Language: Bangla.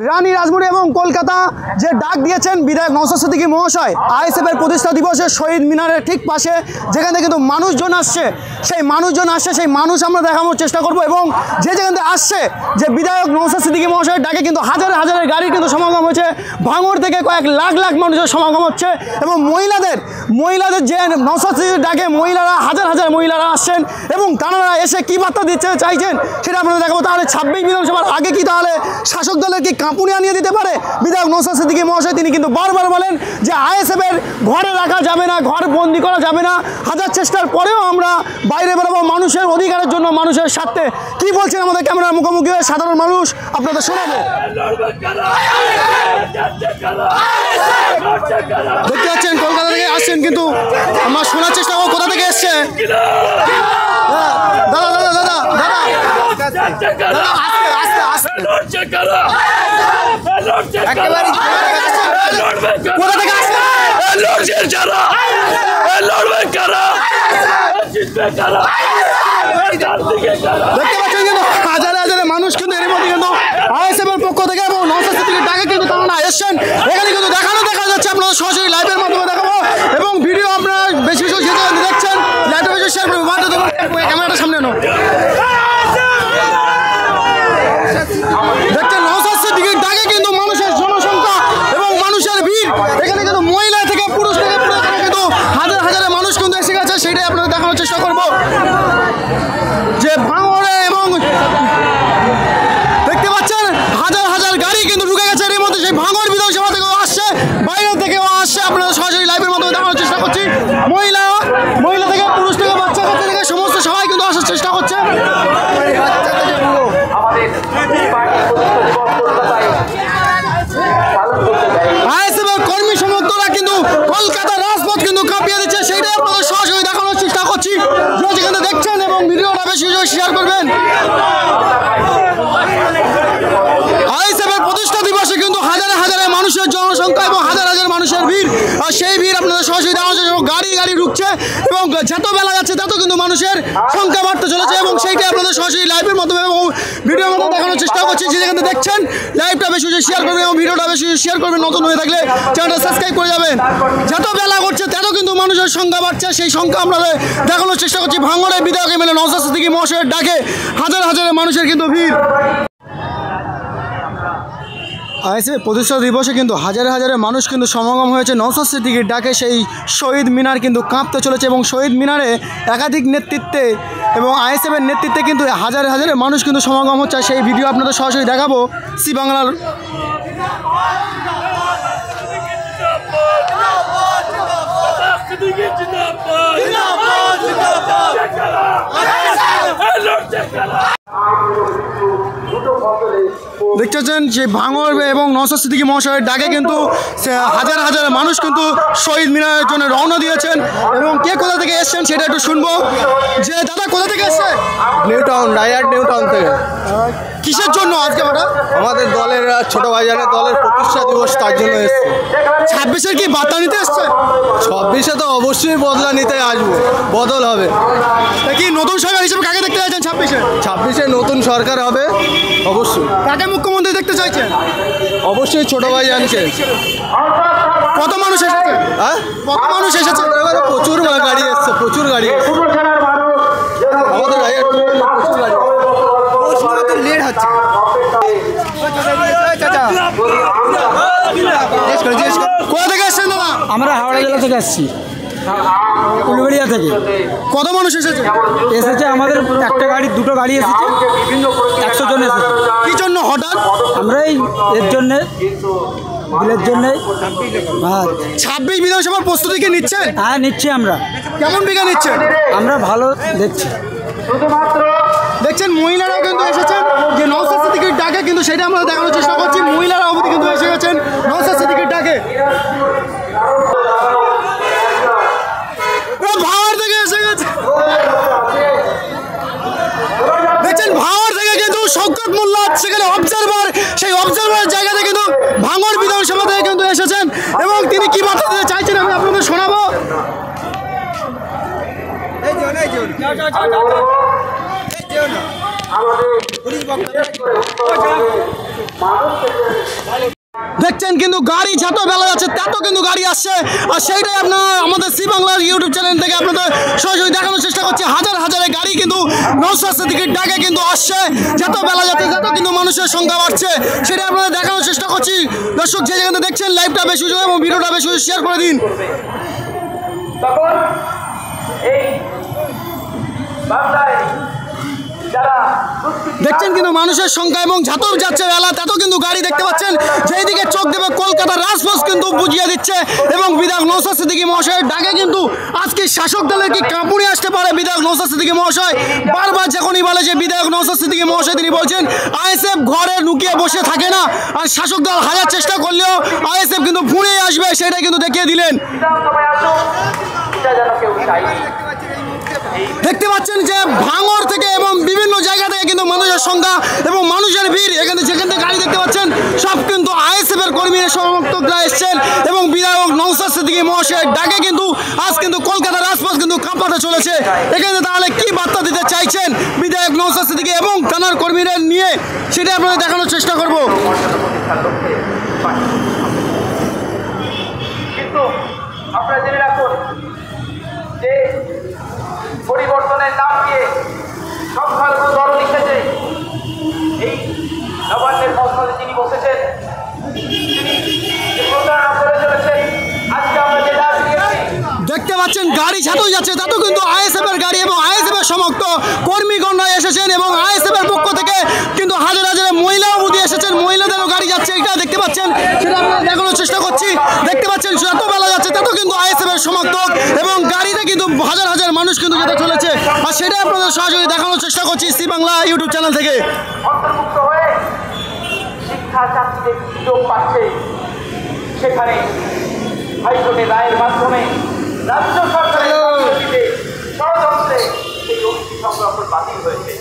রানী রাজমুড়ি এবং কলকাতা যে ডাক দিয়েছেন বিধায়ক নওশাদ সিদ্দিকী মহাশয় আইএসএফ এর প্রতিষ্ঠা দিবসে শহীদ মিনারের ঠিক পাশে যেখানে কিন্তু মানুষজন আসছে সেই মানুষ আমরা দেখানোর চেষ্টা করব এবং যে যেখানে আসছে যে বিধায়ক নওশাদ সিদ্দিকী মহাশয়ের ডাকে কিন্তু হাজার হাজারের গাড়ির কিন্তু সমাগম হয়েছে ভাঙড় থেকে কয়েক লাখ লাখ মানুষের সমাগম হচ্ছে এবং মহিলাদের যে নওশাদ সিদ্দিকীর ডাকে মহিলারা হাজার হাজার মহিলারা আসছেন এবং তারা এসে কী বার্তা দিতে চাইছেন সেটা আপনাদের দেখাবো। তাহলে 26 বিধানসভার আগে কি তাহলে শাসক দলের কি কাঁপুনি আনিয়ে দিতে পারে বিধায়ক নওশাদ সিদ্দিকী মহাশয়? তিনি কিন্তু বারবার বলেন যে আইএসএফের ঘরে রাখা যাবে না, ঘর বন্দি করা যাবে না, হাজার চেষ্টার পরেও আমরা বাইরে বেরোবো মানুষের অধিকারের জন্য, মানুষের স্বার্থে। কি বলছেন আমাদের ক্যামেরার মুখোমুখি হয়ে সাধারণ মানুষ আপনাদের শোনাবো। দেখতে পাচ্ছেন কলকাতা থেকে আসছেন কিন্তু আমরা শোনার চেষ্টা করবো কোথা থেকে এসছে। দাদা দাদা দাদা দাদা দাদা আস্তে আস্তে কোথা থেকে আসছে? দেখতে পাচ্ছেন কিন্তু হাজারে হাজারে মানুষ কিন্তু এর মধ্যে কিন্তু আইএসএফ এর পক্ষ থেকে এবং নওশাদ সিদ্দিকীর ডাকে কিন্তু তারা এসছেন। এখানে কিন্তু দেখা যাচ্ছে আপনারা সরাসরি লাইভের মাধ্যমে দেখাবো এবং ভিডিও আপনারা বেশি বেশি যেটা দেখছেন লাইভটা বেশি শেয়ার করবেন। ক্যামেরাটা সামনে নাও। দেখছেন নওশাদ সিদ্দিকীর ডাকে কিন্তু মানুষের জনসংখ্যা এবং মানুষের ভিড়, এখানে কিন্তু মহিলা থেকে পুরুষ থেকে পুরো কিন্তু হাজার হাজারে মানুষ কিন্তু এসে গেছে। সেটাই আপনারা দেখানোর চেষ্টা করবো যে ভাঙড়ে এবং দেখতে পাচ্ছেন হাজার হাজার গাড়ি কিন্তু ঢুকে গেছে এর মধ্যে। সেই ভাঙড় বিধানসভা থেকেও আসছে, বাইরে থেকেও আসছে, আপনারা সরাসরি লাইভের মাধ্যমে দেখানোর চেষ্টা করছি। মহিলা থেকে পুরুষ থেকে বাচ্চা কাচ্চা থেকে সমস্ত সবাই কিন্তু আসার চেষ্টা করছে। আইএসএফ কর্মী সমর্থকরা কিন্তু কলকাতার রাজপথ কিন্তু কাঁপিয়ে দিচ্ছে, সেইটাই আপনাদের সরাসরি দেখানোর চেষ্টা করছি। যেখানে দেখছেন এবং ভিডিওটা বেশি শেয়ার করবেন। আইএসএফের প্রতিষ্ঠা দিবসে কিন্তু হাজারে হাজারে মানুষের জনসংখ্যা এবং হাজার হাজার মানুষের ভিড়, আর সেই ভিড় আপনাদের সরাসরি দেখানো হচ্ছে। গাড়ি ঢুকছে এবং যত বেলা যাচ্ছে তত কিন্তু মানুষের সংখ্যা বাড়তে চলেছে এবং সেইটাই আপনাদের সরাসরি লাইভের মাধ্যমে এবং ভিডিওর মাধ্যমে দেখানোর চেষ্টা করছি। যেখানে দেখছেন লাইভটা বেশি শেয়ার করবেন এবং ভিডিওটা বেশি শেয়ার করবেন। নতুন হয়ে থাকলে চ্যানেলটা সাবস্ক্রাইব করে যাবেন। যত বেলা করছে তত কিন্তু মানুষের সংখ্যা বাড়ছে, সেই সংখ্যা আমরা দেখানোর চেষ্টা করছি। ভাঙড়ের বিধায়ক এমএলএ নওশাদ সিদ্দিকী মহাশয়ের ডাকে হাজার হাজার মানুষের কিন্তু ভিড়। আইএসএফ প্রতিষ্ঠা দিবসে কিন্তু হাজারে হাজারে মানুষ কিন্তু সমাগম হয়েছে নওশাদ সিদ্দিকীর ডাকে। সেই শহীদ মিনার কিন্তু কাঁপতে চলেছে এবং শহীদ মিনারে একাধিক নেতৃত্বে এবং আইএসএফের নেতৃত্বে কিন্তু হাজারে হাজারে মানুষ কিন্তু সমাগম হচ্ছে। সেই ভিডিও আপনাদের সরাসরি দেখাবো সি বাংলার। দেখতেছেন যে ভাঙড় এবং নওশাদ সিদ্দিকী মহাশয়ের ডাকে কিন্তু হাজার হাজার মানুষ কিন্তু শহীদ মিনারের জন্য রওনা দিয়েছেন এবং কে কোথা থেকে এসছেন সেটা একটু শুনবো। যে দাদা কোথা থেকে এসছে? নিউটাউন, রায়হাট নিউটাউন থেকে। কিসের জন্য আজকে ওটা? আমাদের দলের ছোট ভাইজানের দলের প্রতিষ্ঠা দিবস, তার জন্য এসছে। 26-এর কি বার্তা নিতে এসছে? 26-এ তো অবশ্যই বদলা নিতে আসবো, বদল হবে। কি নতুন সরকার হিসেবে কাকে দেখতে চাইছেন 26-এ? 26-এ নতুন সরকার হবে অবশ্যই। কাকে মুখ্যমন্ত্রী দেখতে চাইছেন? অবশ্যই ছোট ভাইজানকে। কত মানুষ এসেছে? হ্যাঁ, কত মানুষ এসেছে? প্রচুর গাড়ি এসছে, প্রচুর গাড়ি। আমাদের রায়হাট প্রচুর গাড়ি। লেট হচ্ছে। কোথা থেকে এসছেন দাদা? আমরা হাওড়া জেলা থেকে আসছি, উলুবেড়িয়া থেকে। কত মানুষ এসেছে? আমাদের একটা গাড়ি, দুটো গাড়ি এসেছে, 100 জন এসেছে। কি জন্য হঠাৎ? আমরা এর জন্যে বিলের জন্যে। 26 বিধানসভার প্রস্তুতি কি নিচ্ছেন? হ্যাঁ, নিচ্ছি আমরা। কেমন বিঘা নিচ্ছেন? আমরা ভালো দেখছি। দেখছেন মহিলারাও কিন্তু এসেছেন যে নওশাদ সিদ্দিকীর ডাকে, কিন্তু সেটা আমরা দেখানোর চেষ্টা করছি। মহিলারা অবধি কিন্তু এসে গেছেন নওশাদ সিদ্দিকীর ডাকে। ভাঙড় থেকে এসে গেছে। দেখছেন ভাঙড় থেকে কিন্তু শওকত মোল্লা সেখানে অবজারভার, সেই অবজারভার জায়গাতে কিন্তু ভাঙড় বিধানসভা থেকে কিন্তু এসেছেন এবং তিনি কি বার্তা দিতে চাইছেন আমি আপনাদের শোনাবো। দেখছেন কিন্তু গাড়ি যত বেলা যাচ্ছে তত কিন্তু গাড়ি আসছে, আর সেইটাই আপনারা আমাদের সি বাংলার ইউটিউব চ্যানেল থেকে আপনাদের সরাসরি দেখানোর চেষ্টা করছি। হাজার হাজারে গাড়ি কিন্তু নওশাদ সিদ্দিকীর ডাকে কিন্তু আসছে, যত বেলা যাচ্ছে তত কিন্তু মানুষের সংখ্যা বাড়ছে, সেটা আপনাদের দেখানোর চেষ্টা করছি। দর্শক যে যেখানে দেখছেন লাইভটা বেশি এবং ভিডিওটা বেশি শেয়ার করে দিন। তখন এই বাংলায় যারা দেখছেন কিন্তু মানুষের সংখ্যা এবং যত যাচ্ছে বেলা তত কিন্তু গাড়ি দেখতে পাচ্ছেন, যেই দিকে চোখ দেবে কলকাতার রাজপথ কিন্তু বুঝিয়ে দিচ্ছে এবং বিধায়ক নওশাদ সিদ্দিকী মহাশয়ের ডাকে কিন্তু আজকে শাসক দলের কি কাঁপুনি আসতে পারে বিধায়ক নওশাদ সিদ্দিকী মহাশয়। বারবার যখনই বলে যে বিধায়ক নওশাদ সিদ্দিকী মহাশয়, তিনি বলছেন আইএসএফ ঘরে লুকিয়ে বসে থাকে না, আর শাসক দল হাজার চেষ্টা করলেও আইএসএফ কিন্তু ফুঁড়ে আসবে, সেটাই কিন্তু দেখিয়ে দিলেন। বিধানসভায় আসুক, এটা যেন কেউ চাইনি। দেখতে পাচ্ছেন যে ভাঙর থেকে এবং বিভিন্ন জায়গা থেকে কিন্তু মানুষের সংখ্যা এবং মানুষের ভিড়, এখানে যেখান থেকে গাড়ি দেখতে পাচ্ছেন সব কিন্তু আইএসএফ এর কর্মীরা সমর্থকরা এসছেন এবং বিধায়ক নওশাদ সিদ্দিকী মহাশয়ের ডাকে কিন্তু আজ কিন্তু কলকাতার রাজপথ কিন্তু কাঁপাতে চলেছে। এখানে তাহলে কি বার্তা দিতে চাইছেন বিধায়ক নওশাদ সিদ্দিকী এবং থানার কর্মীরা নিয়ে, সেটা আপনাদের দেখানোর চেষ্টা করব। কিন্তু আপনারা জেনে রাখুন যে পরিবর্তনের নাম দিয়ে সংখ্যালঘু দল লিখেছে, এই নবান্নের মসনদে যিনি বসেছেন, তিনি যে প্রতারণা করে চলেছেন। আজকে আমরা যে ডাক দিয়েছি, দেখতে পাচ্ছেন গাড়ি যতই যাচ্ছে তত কিন্তু আইএসএফ এর গাড়ি এবং আইএসএফ এর সমস্ত কর্মীগণরা এসেছেন এবং আইএসএফ এর পক্ষ থেকে কিন্তু হাজার হাজার মহিলাও বুঝে এসেছেন, মহিলাদেরও গাড়ি যাচ্ছে, এটা দেখতে পাচ্ছেন, সেটা আমরা দেখানোর চেষ্টা করছি। দেখতে পাচ্ছেন যত বেলা যাচ্ছে তত কিন্তু আইএসএফ এর সমর্থক এবং গাড়িতে কিন্তু হাজার হাজার মানুষ কিন্তু যেতে চলেছে, আর সেটা আপনাদের সরাসরি দেখানোর চেষ্টা করছি সি বাংলা ইউটিউব চ্যানেল থেকে। অন্তর্ভুক্ত হয়ে শিক্ষা চাকরিতে সুযোগ পাচ্ছে, সেখানে হাইকোর্টের রায়ের মাধ্যমে রাজ্য সরকারের ষড়যন্ত্রে সেই অতিথি সংরক্ষণ বাতিল হয়েছে।